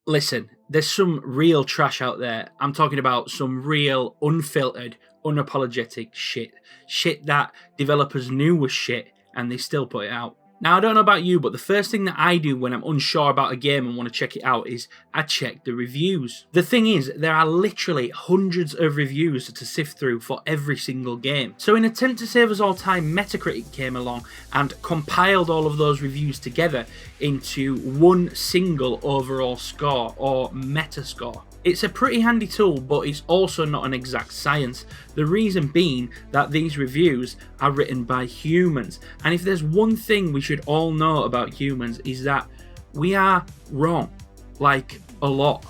Listen, there's some real trash out there. I'm talking about some real, unfiltered, unapologetic shit. Shit that developers knew was shit and they still put it out. Now, I don't know about you, but the first thing that I do when I'm unsure about a game and want to check it out is I check the reviews. The thing is, there are literally hundreds of reviews to sift through for every single game. So in an attempt to save us all time, Metacritic came along and compiled all of those reviews together into one single overall score, or metascore. It's a pretty handy tool, but it's also not an exact science. The reason being that these reviews are written by humans. And if there's one thing we should all know about humans is that we are wrong. Like, a lot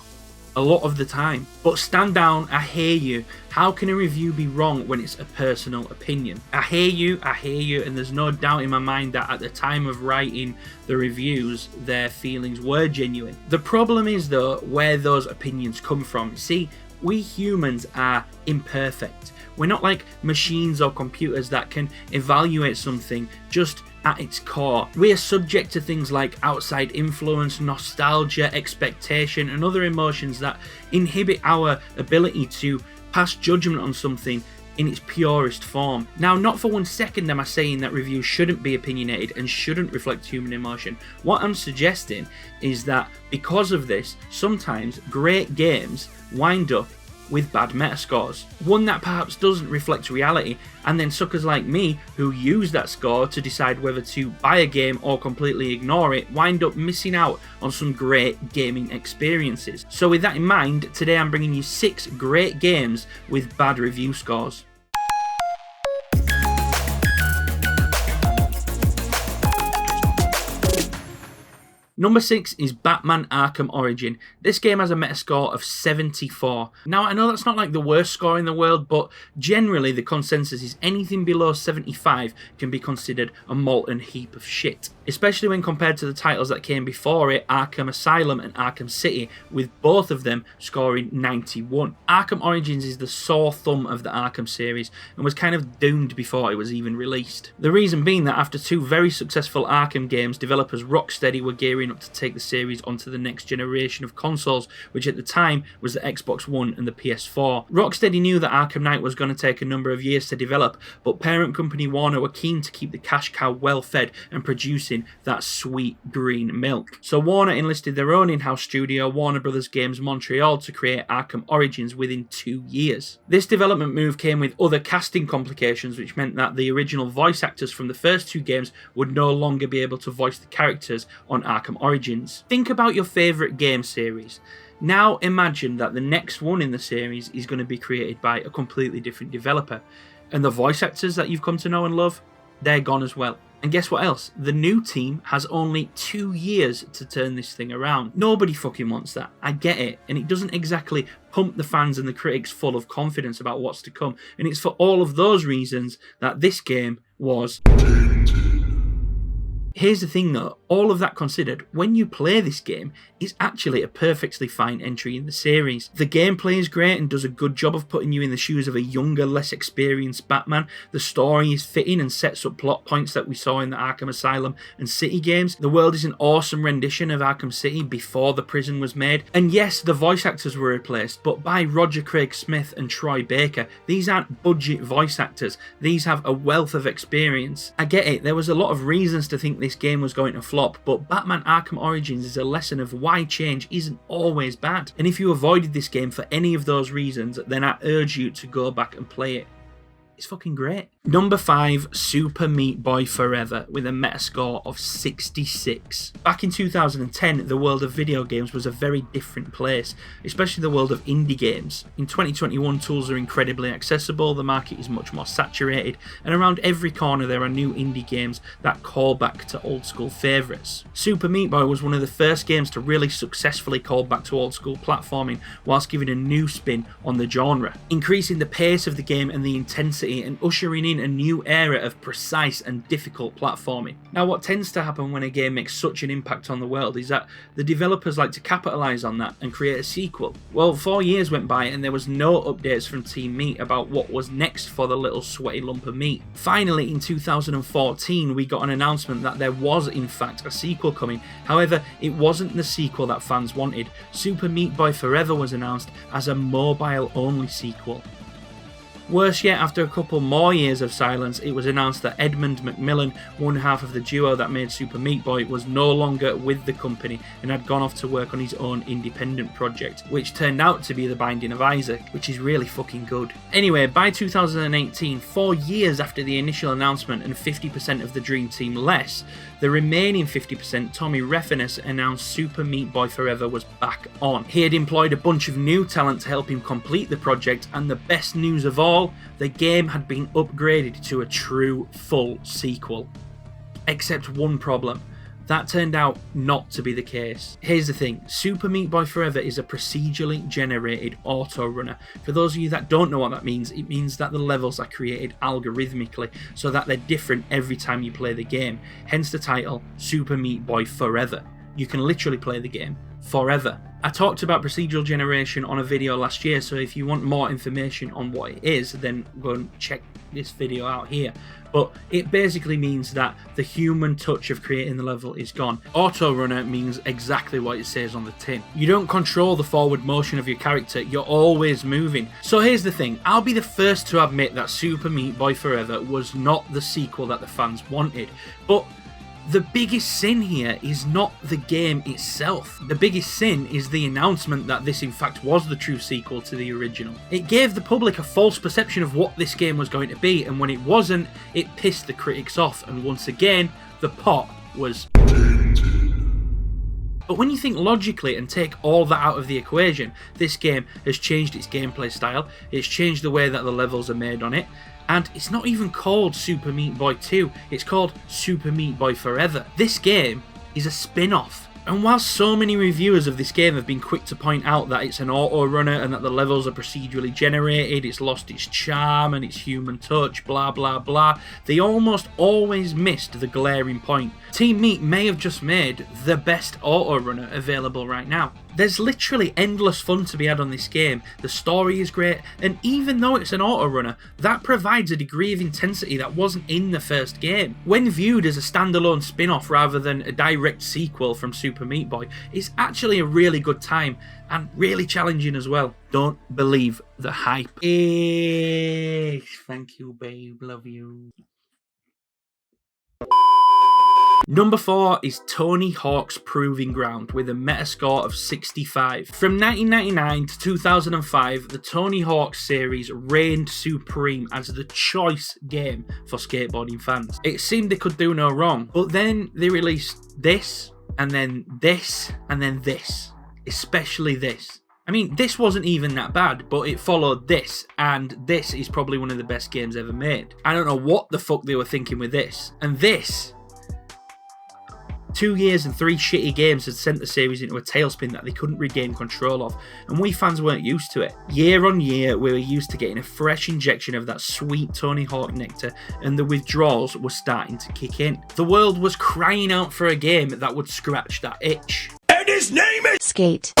of the time. But stand down, I hear you. How can a review be wrong when it's a personal opinion? I hear you, and there's no doubt in my mind that at the time of writing the reviews, their feelings were genuine. The problem is though, where those opinions come from. See, we humans are imperfect. We're not like machines or computers that can evaluate something just at its core. We are subject to things like outside influence, nostalgia, expectation, and other emotions that inhibit our ability to pass judgment on something in its purest form. Now, not for 1 second am I saying that reviews shouldn't be opinionated and shouldn't reflect human emotion. What I'm suggesting is that because of this, sometimes great games wind up with bad metascores. One that perhaps doesn't reflect reality, and then suckers like me, who use that score to decide whether to buy a game or completely ignore it, wind up missing out on some great gaming experiences. So with that in mind, today I'm bringing you 6 great games with bad review scores. Number 6 is Batman Arkham Origin. This game has a metascore of 74. Now, I know that's not like the worst score in the world, but generally the consensus is anything below 75 can be considered a molten heap of shit. Especially when compared to the titles that came before it, Arkham Asylum and Arkham City, with both of them scoring 91. Arkham Origins is the sore thumb of the Arkham series and was kind of doomed before it was even released. The reason being that after 2 very successful Arkham games, developers Rocksteady were gearing up to take the series onto the next generation of consoles, which at the time was the Xbox One and the PS4. Rocksteady knew that Arkham Knight was going to take a number of years to develop, but parent company Warner were keen to keep the cash cow well fed and producing that sweet green milk. So Warner enlisted their own in-house studio, Warner Brothers Games Montreal, to create Arkham Origins within 2 years. This development move came with other casting complications, which meant that the original voice actors from the first 2 games would no longer be able to voice the characters on Arkham Origins. Think about your favourite game series. Now imagine that the next one in the series is going to be created by a completely different developer, and the voice actors that you've come to know and love, they're gone as well. And guess what else? The new team has only 2 years to turn this thing around. Nobody fucking wants that. I get it. And it doesn't exactly pump the fans and the critics full of confidence about what's to come. And it's for all of those reasons that this game was tainted. Here's the thing though, all of that considered, when you play this game, it's actually a perfectly fine entry in the series. The gameplay is great and does a good job of putting you in the shoes of a younger, less experienced Batman. The story is fitting and sets up plot points that we saw in the Arkham Asylum and City games. The world is an awesome rendition of Arkham City before the prison was made. And yes, the voice actors were replaced, but by Roger Craig Smith and Troy Baker. These aren't budget voice actors. These have a wealth of experience. I get it, there was a lot of reasons to think this game was going to flop, but Batman Arkham Origins is a lesson of why change isn't always bad. And if you avoided this game for any of those reasons, then I urge you to go back and play it. It's fucking great. Number 5, Super Meat Boy Forever, with a metascore of 66. Back in 2010, the world of video games was a very different place, especially the world of indie games. In 2021, tools are incredibly accessible, the market is much more saturated, and around every corner there are new indie games that call back to old school favourites. Super Meat Boy was one of the first games to really successfully call back to old school platforming, whilst giving a new spin on the genre, increasing the pace of the game and the intensity and ushering in in a new era of precise and difficult platforming. Now, what tends to happen when a game makes such an impact on the world is that the developers like to capitalise on that and create a sequel. Well, 4 years went by and there was no updates from Team Meat about what was next for the little sweaty lump of meat. Finally, in 2014, we got an announcement that there was in fact a sequel coming. However, it wasn't the sequel that fans wanted. Super Meat Boy Forever was announced as a mobile-only sequel. Worse yet, after a couple more years of silence, it was announced that Edmund McMillan, one half of the duo that made Super Meat Boy, was no longer with the company and had gone off to work on his own independent project, which turned out to be The Binding of Isaac, which is really fucking good. Anyway, by 2018, 4 years after the initial announcement and 50% of the Dream Team less, the remaining 50%, Tommy Refenes, announced Super Meat Boy Forever was back on. He had employed a bunch of new talent to help him complete the project, and the best news of all, the game had been upgraded to a true full sequel. Except one problem. That turned out not to be the case. Here's the thing, Super Meat Boy Forever is a procedurally generated auto-runner. For those of you that don't know what that means, it means that the levels are created algorithmically so that they're different every time you play the game. Hence the title, Super Meat Boy Forever. You can literally play the game forever. I talked about procedural generation on a video last year, so if you want more information on what it is, then go and check this video out here. But it basically means that the human touch of creating the level is gone. Auto-runner means exactly what it says on the tin. You don't control the forward motion of your character, you're always moving. So here's the thing, I'll be the first to admit that Super Meat Boy Forever was not the sequel that the fans wanted, but the biggest sin here is not the game itself. The biggest sin is the announcement that this in fact was the true sequel to the original. It gave the public a false perception of what this game was going to be, and when it wasn't, it pissed the critics off, and once again, the pot was But when you think logically and take all that out of the equation, this game has changed its gameplay style, it's changed the way that the levels are made on it, and it's not even called Super Meat Boy 2, it's called Super Meat Boy Forever. This game is a spin-off. And while so many reviewers of this game have been quick to point out that it's an auto-runner and that the levels are procedurally generated, it's lost its charm and its human touch, blah blah blah, they almost always missed the glaring point. Team Meat may have just made the best auto-runner available right now. There's literally endless fun to be had on this game, the story is great, and even though it's an auto-runner, that provides a degree of intensity that wasn't in the first game. When viewed as a standalone spin-off rather than a direct sequel from Super Meat Boy, it's actually a really good time, and really challenging as well. Don't believe the hype. Thank you babe, love you. Number 4 is Tony Hawk's Proving Ground with a metascore of 65. From 1999 to 2005, the Tony Hawk series reigned supreme as the choice game for skateboarding fans. It seemed they could do no wrong, but then they released this, and then this, and then this. Especially this. I mean, this wasn't even that bad, but it followed this, and this is probably one of the best games ever made. I don't know what the fuck they were thinking with this. And this, 2 years and 3 shitty games had sent the series into a tailspin that they couldn't regain control of, and we fans weren't used to it. Year on year, we were used to getting a fresh injection of that sweet Tony Hawk nectar, and the withdrawals were starting to kick in. The world was crying out for a game that would scratch that itch. And his name is Skate.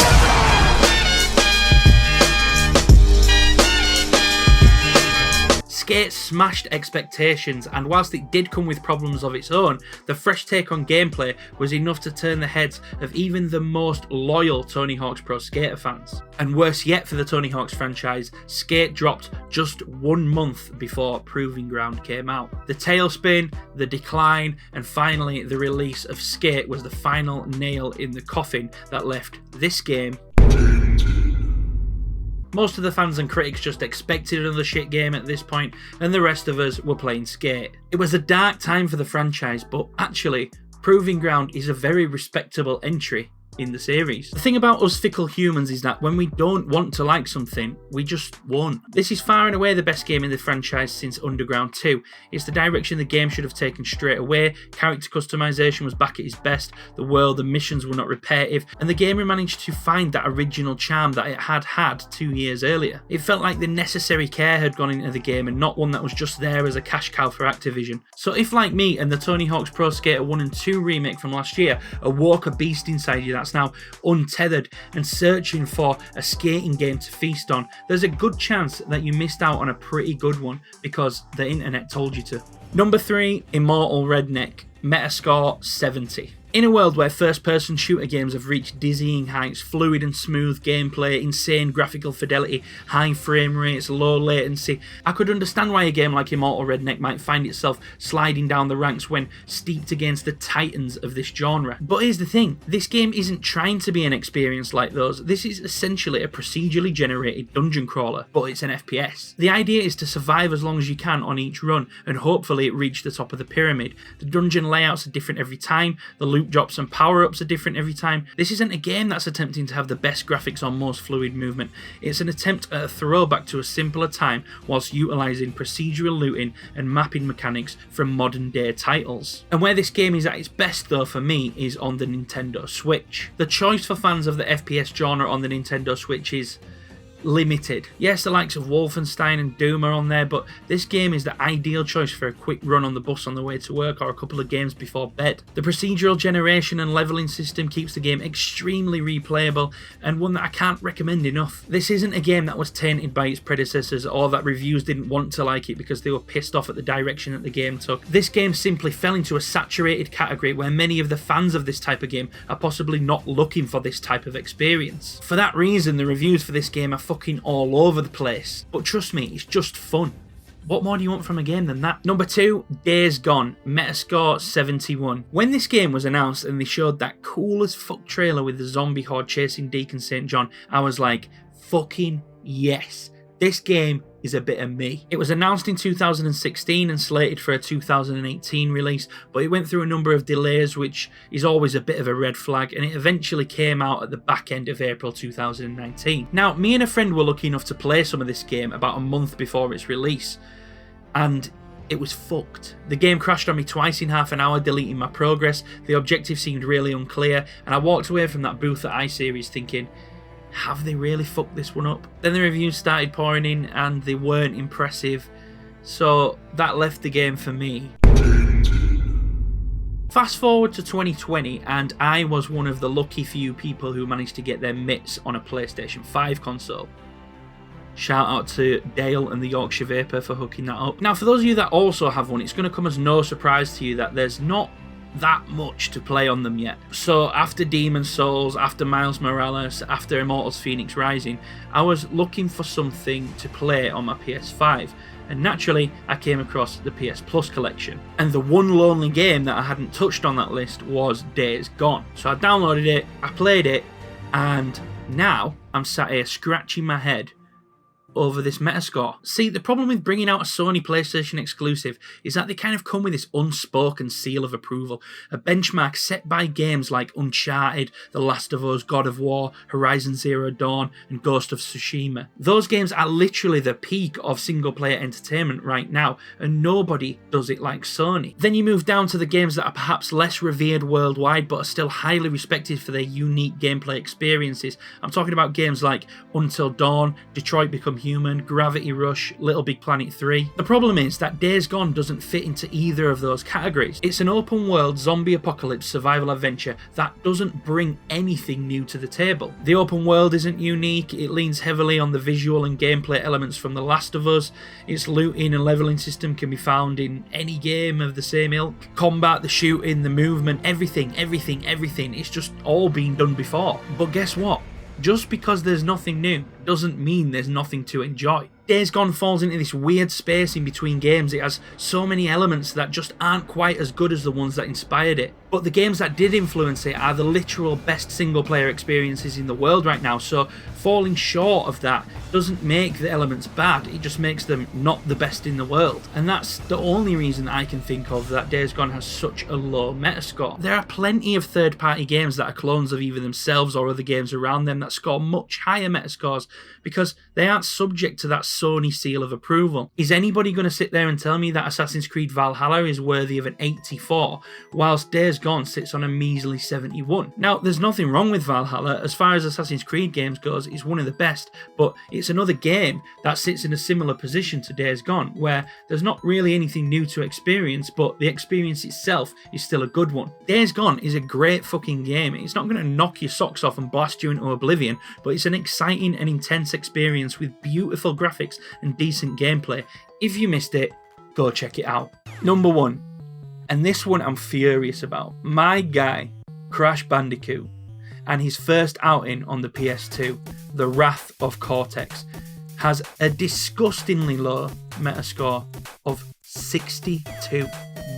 Skate smashed expectations, and whilst it did come with problems of its own, the fresh take on gameplay was enough to turn the heads of even the most loyal Tony Hawk's Pro Skater fans. And worse yet for the Tony Hawk's franchise, Skate dropped just 1 month before Proving Ground came out. The tailspin, the decline, and finally the release of Skate was the final nail in the coffin that left this game. Most of the fans and critics just expected another shit game at this point, and the rest of us were playing Skate. It was a dark time for the franchise, but actually, Proving Ground is a very respectable entry in the series. The thing about us fickle humans is that when we don't want to like something, we just won't. This is far and away the best game in the franchise since Underground 2. It's the direction the game should have taken straight away. Character customization was back at its best, the world and missions were not repetitive, and the game managed to find that original charm that it had 2 years earlier. It felt like the necessary care had gone into the game and not one that was just there as a cash cow for Activision. So if, like me and the Tony Hawk's Pro Skater 1 and 2 remake from last year, awoke a beast inside you that's now untethered and searching for a skating game to feast on, there's a good chance that you missed out on a pretty good one because the internet told you to. Number 3, Immortal Redneck, Metascore 70. In a world where first-person shooter games have reached dizzying heights, fluid and smooth gameplay, insane graphical fidelity, high frame rates, low latency, I could understand why a game like Immortal Redneck might find itself sliding down the ranks when steeped against the titans of this genre. But here's the thing, this game isn't trying to be an experience like those. This is essentially a procedurally generated dungeon crawler, but it's an FPS. The idea is to survive as long as you can on each run, and hopefully reach the top of the pyramid. The dungeon layouts are different every time, the loot drops and power-ups are different every time. This isn't a game that's attempting to have the best graphics or most fluid movement. It's an attempt at a throwback to a simpler time whilst utilising procedural looting and mapping mechanics from modern day titles. And where this game is at its best though for me is on the Nintendo Switch. The choice for fans of the FPS genre on the Nintendo Switch is limited. Yes, the likes of Wolfenstein and Doom are on there, but this game is the ideal choice for a quick run on the bus on the way to work or a couple of games before bed. The procedural generation and leveling system keeps the game extremely replayable and one that I can't recommend enough. This isn't a game that was tainted by its predecessors or that reviews didn't want to like it because they were pissed off at the direction that the game took. This game simply fell into a saturated category where many of the fans of this type of game are possibly not looking for this type of experience. For that reason, the reviews for this game are fucking all over the place, but trust me, it's just fun. What more do you want from a game than that? Number 2, Days Gone, Metascore 71. When this game was announced and they showed that cool as fuck trailer with the zombie horde chasing Deacon St. John, I was like, fucking yes, this game is a bit of me. It was announced in 2016 and slated for a 2018 release, but it went through a number of delays, which is always a bit of a red flag, and it eventually came out at the back end of April 2019. Now, me and a friend were lucky enough to play some of this game about a month before its release, and it was fucked. The game crashed on me twice in half an hour, deleting my progress, the objective seemed really unclear, and I walked away from that booth at iSeries thinking, have they really fucked this one up? Then the reviews started pouring in and they weren't impressive, so that left the game for me. Fast forward to 2020 and I was one of the lucky few people who managed to get their mitts on a PlayStation 5 console. Shout out to Dale and the Yorkshire Vapor for hooking that up. Now for those of you that also have one, it's going to come as no surprise to you that there's not that much to play on them yet. So after Demon's Souls, after Miles Morales, after Immortals Phoenix Rising, I was looking for something to play on my PS5, and naturally I came across the PS Plus collection. And the one lonely game that I hadn't touched on that list was Days Gone. So I downloaded it, I played it, and now I'm sat here scratching my head over this Metascore. See, the problem with bringing out a Sony PlayStation exclusive is that they kind of come with this unspoken seal of approval, a benchmark set by games like Uncharted, The Last of Us, God of War, Horizon Zero Dawn, and Ghost of Tsushima. Those games are literally the peak of single-player entertainment right now, and nobody does it like Sony. Then you move down to the games that are perhaps less revered worldwide, but are still highly respected for their unique gameplay experiences. I'm talking about games like Until Dawn, Detroit Become Human, Gravity Rush, Little Big Planet 3. The problem is that Days Gone doesn't fit into either of those categories. It's an open world zombie apocalypse survival adventure that doesn't bring anything new to the table. The open world isn't unique, it leans heavily on the visual and gameplay elements from The Last of Us. Its looting and leveling system can be found in any game of the same ilk. Combat, the shooting, the movement, everything, it's just all been done before. But guess what? Just because there's nothing new doesn't mean there's nothing to enjoy. Days Gone falls into this weird space in between games. It has so many elements that just aren't quite as good as the ones that inspired it. But the games that did influence it are the literal best single-player experiences in the world right now, so falling short of that doesn't make the elements bad, it just makes them not the best in the world. And that's the only reason I can think of that Days Gone has such a low metascore. There are plenty of third-party games that are clones of either themselves or other games around them that score much higher metascores because they aren't subject to that Sony seal of approval. Is anybody going to sit there and tell me that Assassin's Creed Valhalla is worthy of an 84, whilst Days Gone sits on a measly 71? Now, there's nothing wrong with Valhalla. As far as Assassin's Creed games goes, it's one of the best, but it's another game that sits in a similar position to Days Gone, where there's not really anything new to experience, but the experience itself is still a good one. Days Gone is a great fucking game. It's not going to knock your socks off and blast you into oblivion, but it's an exciting and intense experience with beautiful graphics and decent gameplay. If you missed it, go check it out. Number 1, and this one I'm furious about. My guy, Crash Bandicoot, and his first outing on the PS2, The Wrath of Cortex, has a disgustingly low metascore of 62.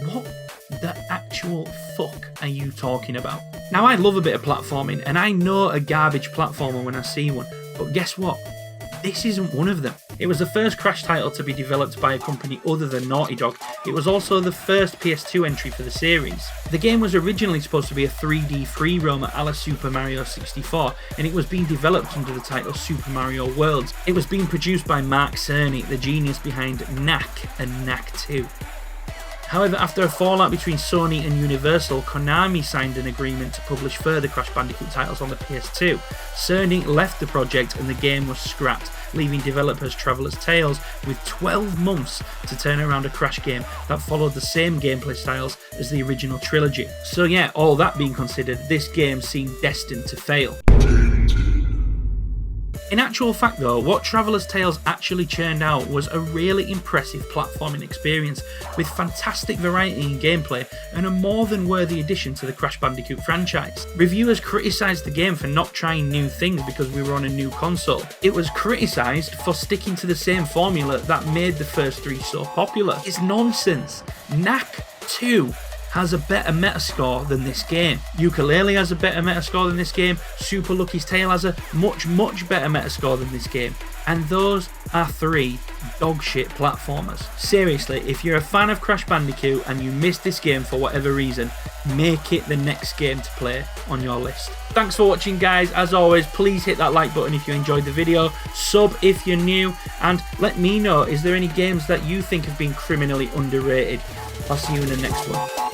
What the actual fuck are you talking about? Now, I love a bit of platforming, and I know a garbage platformer when I see one, but guess what? This isn't one of them. It was the first Crash title to be developed by a company other than Naughty Dog. It was also the first PS2 entry for the series. The game was originally supposed to be a 3D free roamer a la Super Mario 64, and it was being developed under the title Super Mario Worlds. It was being produced by Mark Cerny, the genius behind Knack and Knack 2. However, after a fallout between Sony and Universal, Konami signed an agreement to publish further Crash Bandicoot titles on the PS2. Cerny left the project and the game was scrapped, leaving developers Traveller's Tales with 12 months to turn around a Crash game that followed the same gameplay styles as the original trilogy. So yeah, all that being considered, this game seemed destined to fail. In actual fact though, what Traveller's Tales actually churned out was a really impressive platforming experience with fantastic variety in gameplay and a more than worthy addition to the Crash Bandicoot franchise. Reviewers criticised the game for not trying new things because we were on a new console. It was criticised for sticking to the same formula that made the first 3 so popular. It's nonsense. Knack 2 has a better metascore than this game. Ukulele has a better metascore than this game. Super Lucky's Tale has a much better metascore than this game. And those are 3 dogshit platformers. Seriously, if you're a fan of Crash Bandicoot and you missed this game for whatever reason, make it the next game to play on your list. Thanks for watching, guys. As always, please hit that like button if you enjoyed the video, sub if you're new, and let me know, is there any games that you think have been criminally underrated? I'll see you in the next one.